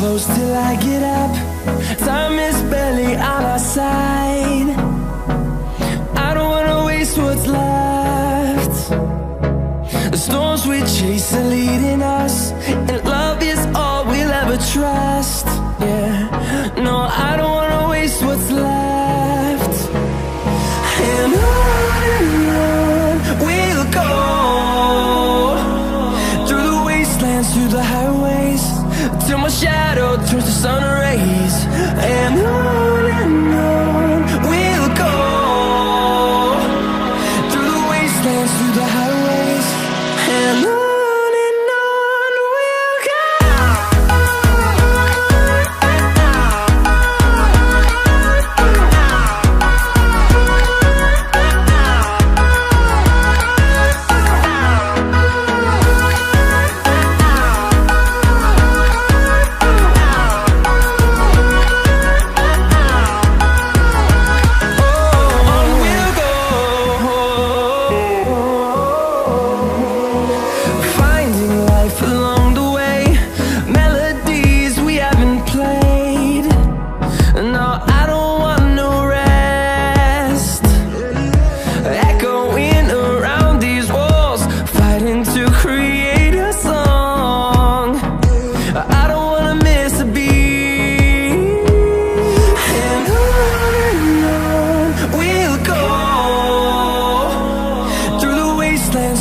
close till I get up. Time is barely on our side. I don't wanna waste what's left. The storms we chase are leading us, and love is all we'll ever trust. Yeah, no, I don't wanna waste what's left. And on we'll go, through the wastelands, through the highways, till my shadow turns to sun rays. And on we'll go, through the wastelands, through the highways, and on we'll go.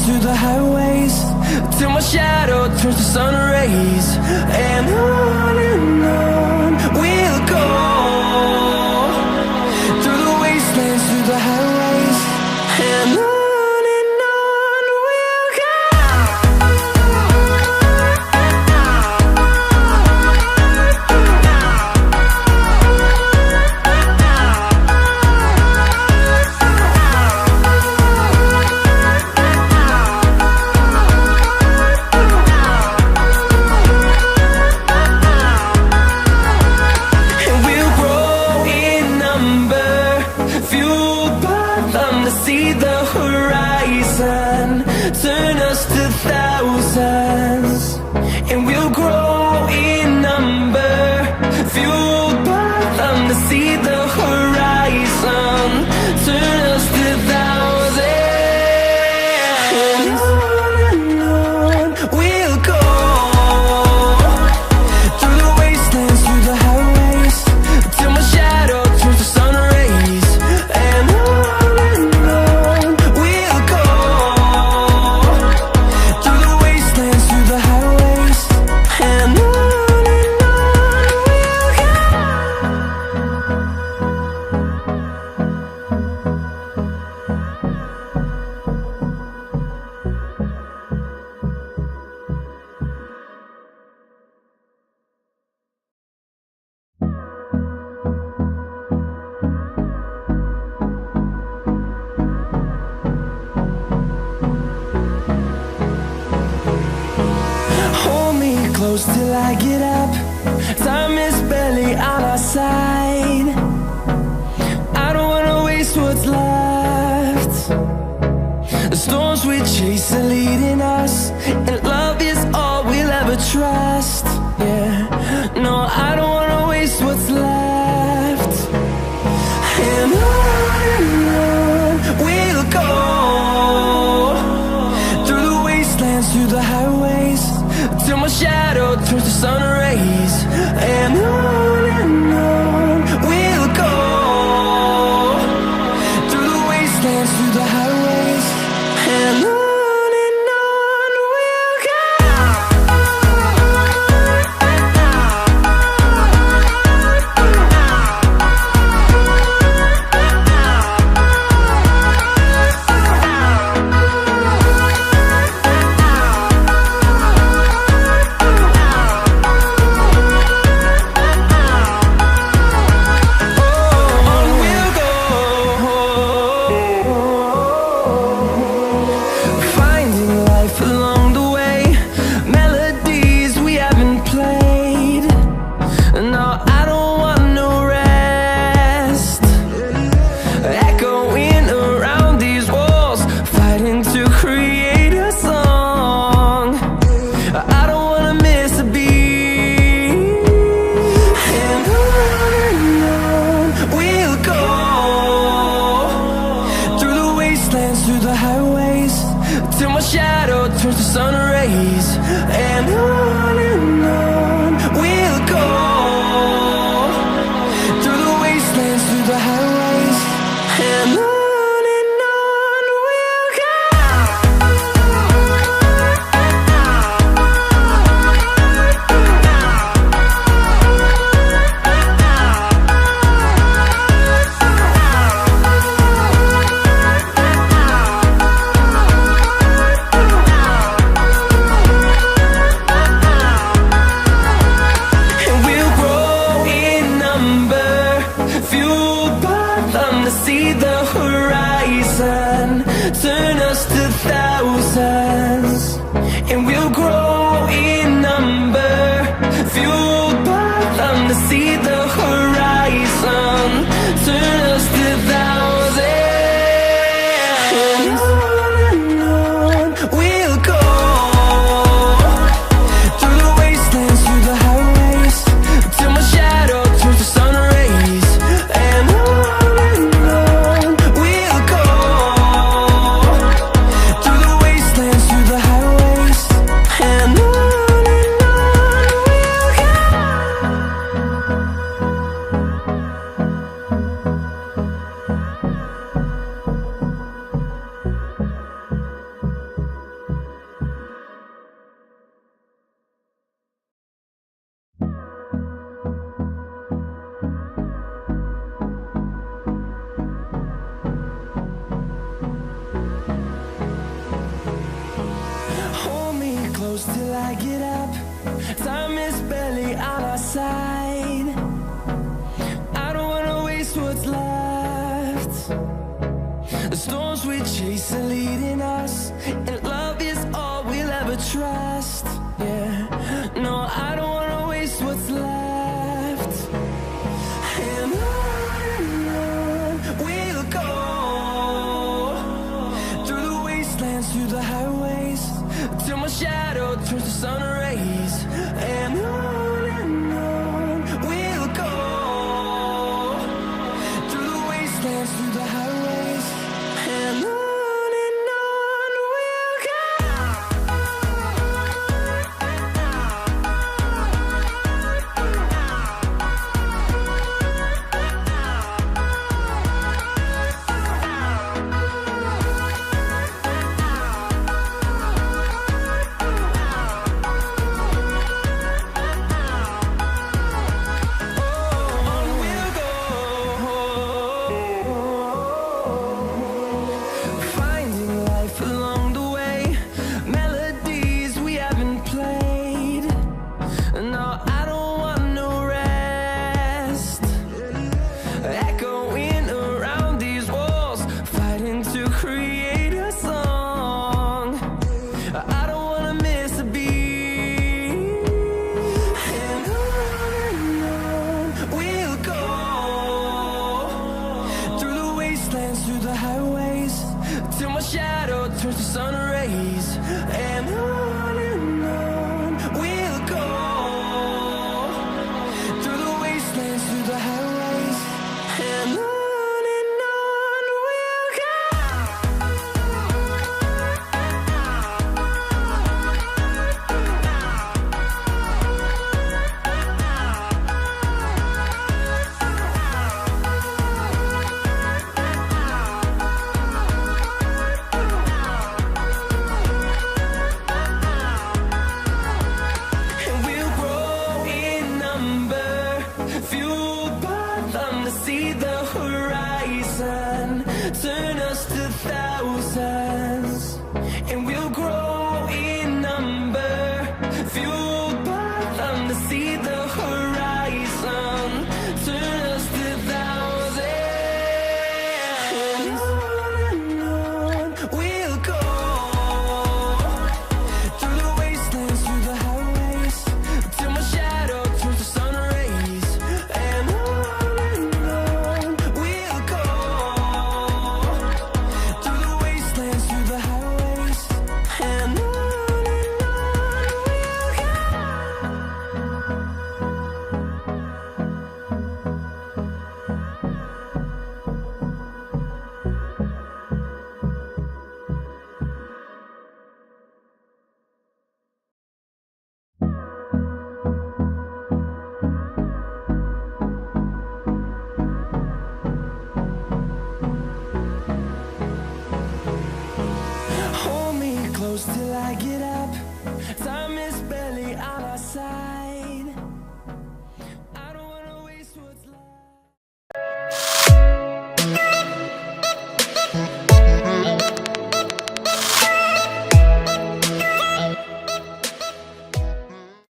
Through the highways, till my shadow turns to sun rays. And on we'll go, through the wastelands, through the highways, and on we'll go. See the horizon, turn us to thousands, and we'll grow in number, fueled by them to see the horizon, turn us to thousands. And on we'll go, through the wastelands, through the highways, till my shadow turns to sun rays. And close till I get up. Time is barely on our side. I don't wanna waste what's left. The storms we chase are leading us, and love is all we'll ever trust. Yeah, no, I don't wanna waste what's left. And on we'll go, through the wastelands, through the highways, till my shadow turns to sun rays. And on we'll go, through the wastelands, through the highways, and on we'll go. till my shadow turns to sun rays. And on we'll go, through the wastelands, through the highways, and on we'll go. Turn us to thousands, and we'll grow in number, fueled by them to see the horizon. Turn us to thousands, and on we'll go, through the wastelands, through the highways, till my shadow turns to sun rays. And on we'll go, through the wastelands, through the highways, and on we'll go. Hold me close till I get up. Time is barely on our side. I don't wanna waste what's left. The storms we chase are leading us, and love is all we'll ever trust. Yeah, no, I don't wanna waste what's left. And on we'll go, through the wastelands, through the highways, till my shadow turns to sun rays. And on we'll go, through the wastelands, through the highways, and on we'll go. Finding life along the way, melodies we haven't played. No, I don't want no rest. Echoing around these walls, fighting to create a song. I don't wanna miss a beat. And on we'll go, through the wastelands, through the highways, till my shadow turns to sun rays. And on